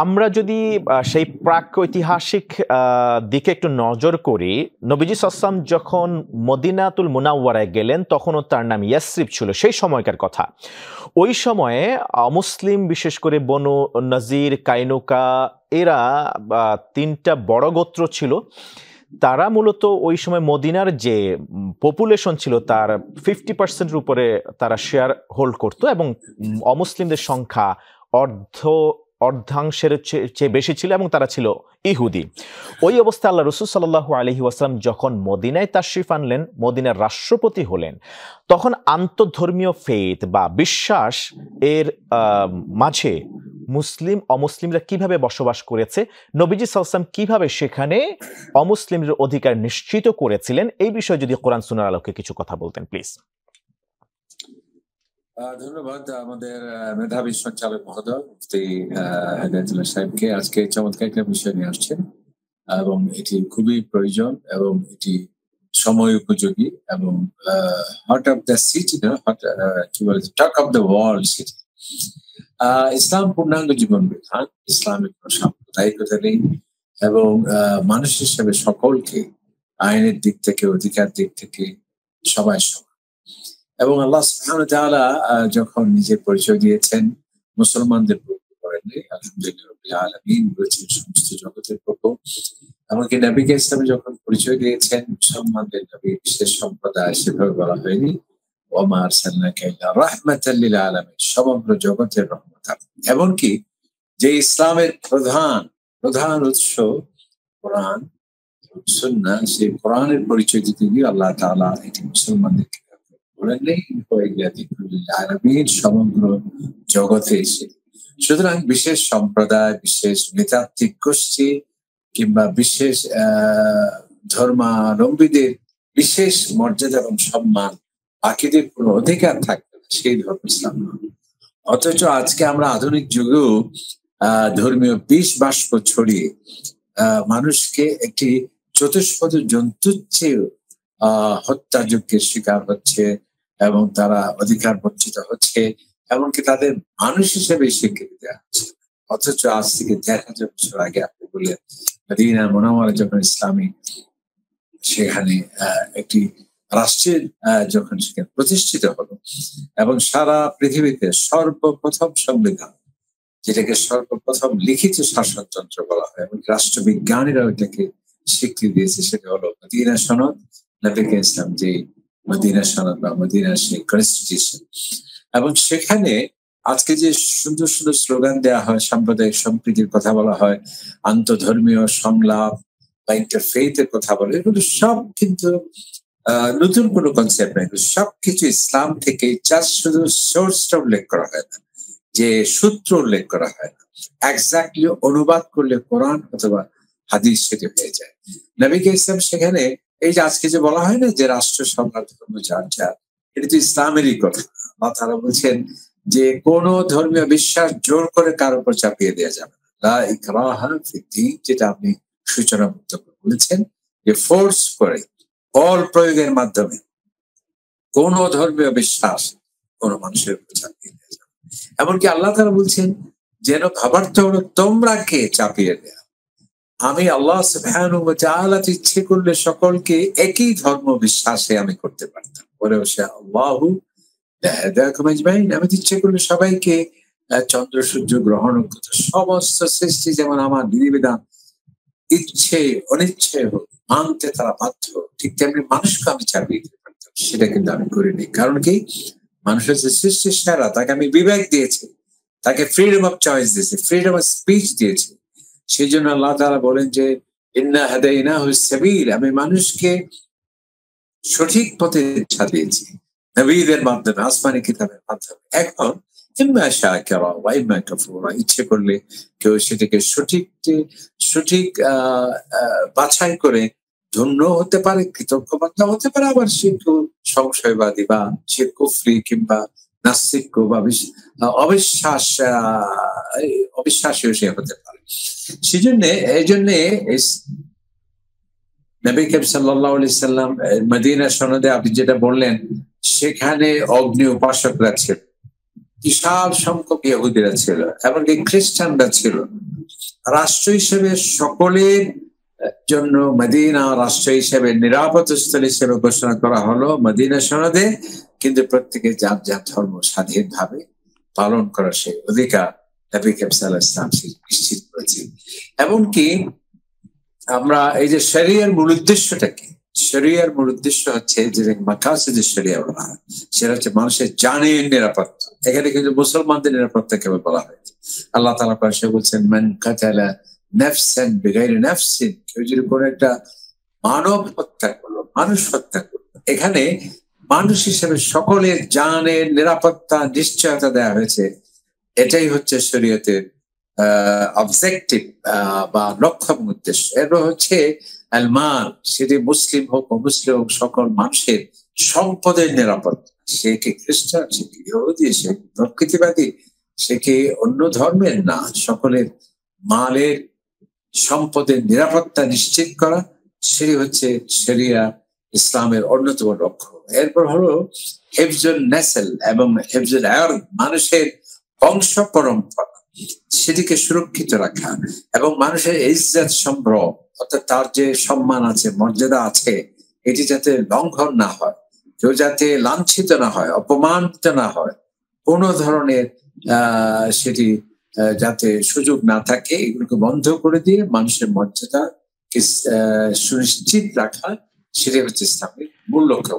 আমরা যদি সেই প্রাক-ঐতিহাসিক দিকে একটু নজর করি, নবীজি সাল্লাল্লাহু আলাইহি ওয়াসাল্লাম যখন মদিনাতুল মুনাওয়ারায় গেলেন তখনও তার নাম ইয়াসরিব ছিল, সেই সময়কার কথা। ওই সময়ে অমুসলিম, বিশেষ করে বনু নজির, কাইনুকা, এরা ৩টা বড় গোত্র ছিল। তারা মূলত ওই সময় মদিনার যে পপুলেশন ছিল তার 50% উপরে তারা শেয়ার হোল্ড করত, এবং অমুসলিমদের সংখ্যা অর্ধাংশের চেয়ে বেশি ছিল, এবং তারা ছিল ইহুদি। ওই অবস্থায় আল্লাহ রাসূল সাল্লাল্লাহু আলাইহি ওয়াসাল্লাম যখন মদিনায় তাশরিফ আনলেন, মদিনার রাষ্ট্রপতি হলেন, তখন আন্তঃধর্মীয় ফেথ বা বিশ্বাস এর মাঝে মুসলিম অমুসলিমরা কিভাবে বসবাস করেছে, নবীজি সাল্লাল্লাহু আলাইহি ওয়াসাল্লাম কিভাবে সেখানে অমুসলিমদের অধিকার নিশ্চিত করেছিলেন, এই বিষয়ে যদি কোরআন সুন্নাহর আলোকে কিছু কথা বলতেন প্লিজ। ধন্যবাদ আমাদের মেধাবী সঞ্চালক মহোদয় মুফতি হেদায়েতুল্লাহ সাহেবকে। আজকে চমৎকার একটা বিষয় নিয়ে আসছেন এবং এটি খুবই প্রয়োজন এবং এটি সময় উপযোগী এবং হার্ট অফ দ্য সিটি, কি বলে, talk of the world city. Islam পূর্ণাঙ্গ জীবন বিধান, ইসলামিক সাম্প্রদায়িকতা নেই এবং মানুষ হিসেবে সকলকে আইনের দিক থেকে, অধিকার দিক থেকে সবাই সমান। এবং আল্লাহ সুবহানাহু ওয়া তাআলা যখন নিজের পরিচয় দিয়েছেন, মুসলমানদের প্রভু করেননি, আলহামদুলিল্লাহ রাব্বিল আলামিন বলেছেন সমস্ত জগতের প্রভু। এমনকি নবীকে ইসলামে যখন পরিচয় দিয়েছেন মুসলমানদের নবী, বিশেষ সম্প্রদায় সেভাবে বলা হয়নি, ওয়া মা আরসালনাকা ইল্লা রাহমাতাল লিল আলামিন, সমগ্র জগতের রহমত। এমনকি যে ইসলামের প্রধান উৎস কোরআন সুন্নাহ, সেই কোরআনের পরিচয় দিতে গিয়ে আল্লাহ তাআলা এটি মুসলমানদেরকে সমগ্র জগতে এসে। সুতরাং বিশেষ সম্প্রদায়, বিশেষ নৃতাত্ত্বিক গোষ্ঠী কিংবা বিশেষ ধর্মাবলম্বীদের বিশেষ মর্যাদা এবং সম্মান বাকিদের কোনো অধিকার থাকবে না, সেই ধর্ম ইসলাম নয়। অথচ আজকে আমরা আধুনিক যুগেও ধর্মীয় বিষ বাষ্প ছড়িয়ে মানুষকে একটি চতুষ্পদ জন্তুর চেয়ে হত্যাযজ্ঞের শিকার হচ্ছে এবং তারা অধিকার বঞ্চিত হচ্ছে, এমনকি তাদের মানুষ হিসেবে স্বীকৃতি দেওয়া হচ্ছে। অথচ আজ থেকে ১,০০০ বছর আগে আপনি বললেন মদিনা মুনাওয়ারা যখন ইসলামী সেখানে একটি রাষ্ট্রের যখন সেখানে প্রতিষ্ঠিত হলো এবং সারা পৃথিবীতে সর্বপ্রথম সংবিধান, যেটাকে সর্বপ্রথম লিখিত শাসনতন্ত্র বলা হয়, এবং রাষ্ট্রবিজ্ঞানীরা ওইটাকে স্বীকৃতি দিয়েছে, সেটা হলো মদিনা সনদ, নবীকে ইসলাম যে মদিনা সনদ বা মদিনার সেই কনস্টিটিউশন। এবং সেখানে আজকে যে সুন্দর সুন্দর স্লোগান দেওয়া হয়, সাম্প্রদায়িক সম্প্রীতির কথা বলা হয়, আন্তঃধর্মীয় সংলাপ বা ইন্টারফেইথের কথা বলে, এগুলো সব কিন্তু নতুন কোনো কনসেপ্ট নয়, সবকিছু ইসলাম থেকে। জাস্ট শুধু সোর্সটা উল্লেখ করা হয় না, যে সূত্র উল্লেখ করা হয় না, এক্স্যাক্টলি অনুবাদ করলে কোরআন অথবা হাদিস সেটা হয়ে যায়। নবীকে ইসলাম সেখানে এই যে আজকে যে বলা হয় না যে রাষ্ট্র সবার ধর্ম যার যার, এটা তো ইসলামেরই কথা। বা তারা বলছেন যে কোন ধর্মীয় বিশ্বাস জোর করে কারোর উপর চাপিয়ে দেওয়া যাবে না, লা ইকরাহা ফিদ্দীন, যেটা আপনি সূচনা বলেছেন, যে ফোর্স করে বল প্রয়োগের মাধ্যমে কোন ধর্মীয় বিশ্বাস কোন মানুষের উপর চাপিয়ে দেওয়া যাবে। এমনকি আল্লাহ তাআলা বলছেন যেন ভাবার্থ হলো তোমরা কে চাপিয়ে দেয়া, আমি আল্লাহ সুবহানাহু ওয়া তাআলা ইচ্ছে করলে সকলকে একই ধর্ম বিশ্বাসে আমি করতে পারতাম। বলেও সে আল্লাহু লাহাদাকুম আজমাইন, আমি ইচ্ছে করলে সবাইকে চন্দ্র সূর্য গ্রহণ করতে, সমস্ত সৃষ্টি যেমন আমার বিধিবিধান ইচ্ছে অনিচ্ছে হোক মানতে তারা বাধ্য, ঠিক তেমনি মানুষকে আমি চাপিয়ে দিতে পারতাম। সেটা কিন্তু আমি করিনি। কারণ কি, মানুষ হচ্ছে সৃষ্টির সেরা, তাকে আমি বিবেক দিয়েছি, তাকে ফ্রিডম অফ চয়েস দিয়েছি, ফ্রিডম অফ স্পিচ দিয়েছি। সেই জন্য আল্লাহ তাআলা বলেন যে ইন্না হাদাইনাহুস সাবিল, আমি মানুষকে সঠিক পথে দিয়েছি নবীদের মাধ্যমে, আসমানি কিতাবের মাধ্যমে। এখন ইম্মা শাকিরা ওয়া ইম্মা কাফুরা, ইচ্ছে করলে কেউ সেটাকে সঠিক বাছাই করে ধন্য হতে পারে, কৃতজ্ঞবাদা হতে পারে, আবার সে কেউ সংশয়বাদী বা সে কুফরি কিংবা নাস্তিক বা অবিশ্বাসীও সে হতে পারে। এই জন্যে নবী করিম সাল্লাল্লাহু আলাইহি সাল্লাম মদিনা সনদে আপনি যেটা বললেন, সেখানে অগ্নি উপাসকরা ছিল, বিশাল সংখ্যক ইহুদিরা ছিল, এমনকি খ্রিস্টানরা ছিল। রাষ্ট্র হিসেবে সকলের জন্য মদিনা রাষ্ট্র হিসেবে নিরাপদ স্থল হিসেবে ঘোষণা করা হলো মদিনা সনদে, কিন্তু প্রত্যেকে যার যার ধর্ম স্বাধীনভাবে পালন করার সেই অধিকার নবী করিম সাল্লাল্লাহু আলাইহি ওয়াসাল্লাম নিশ্চিত করেছেন। এমনকি আমরা এই যে শরিয়ার মূল উদ্দেশ্যটা কি? শরিয়ার মূল উদ্দেশ্য হচ্ছে যে মাকাসিদে শরিয়া বলা হয়, সেটা হচ্ছে মানুষের জানের নিরাপত্তা। এখানে কিন্তু মুসলমানদের নিরাপত্তা কেবল বলা হয়েছে। আল্লাহ তাআলা পাশে বলছেন মান কাতালা নাফসান বিগাইরি নাফসিন, কেউ যদি কোনো একটা মানব হত্যা করলো, মানুষ হত্যা করলো, এখানে মানুষ হিসেবে সকলের জানের নিরাপত্তা নিশ্চয়তা দেওয়া হয়েছে। এটাই হচ্ছে শরীয়তের অবজেক্টিভ বা লক্ষ্য উদ্দেশ্য। এরপর হচ্ছে আলমান, সেটি মুসলিম হোক অমুসলিম হোক, সকল মানুষের সম্পদের নিরাপত্তা। সে কি খ্রিস্টান, সে কি ইহুদি, সে কি প্রকৃতিবাদী, সে কি অন্য ধর্মের, না, সকলের মালের সম্পদের নিরাপত্তা নিশ্চিত করা, সেটি হচ্ছে শরিয়া ইসলামের অন্যতম লক্ষ্য। এরপর হলো হেফজুল নেসল এবং হেফজুল আরদ, মানুষের বংশ পরম্পরা সেটিকে সুরক্ষিত রাখা এবং মানুষের ইজ্জত সম্ভ্রম, অর্থাৎ তার যে সম্মান আছে, মর্যাদা আছে, এটি যাতে লঙ্ঘন না হয়, কেউ যাতে লাঞ্ছিত না হয়, অপমানিত না হয়, কোনো ধরনের সেটি যাতে সুযোগ না থাকে, এগুলোকে বন্ধ করে দিয়ে মানুষের মর্যাদা সুনিশ্চিত রাখা, সেটা হচ্ছে ইসলামের মূল লক্ষ্য।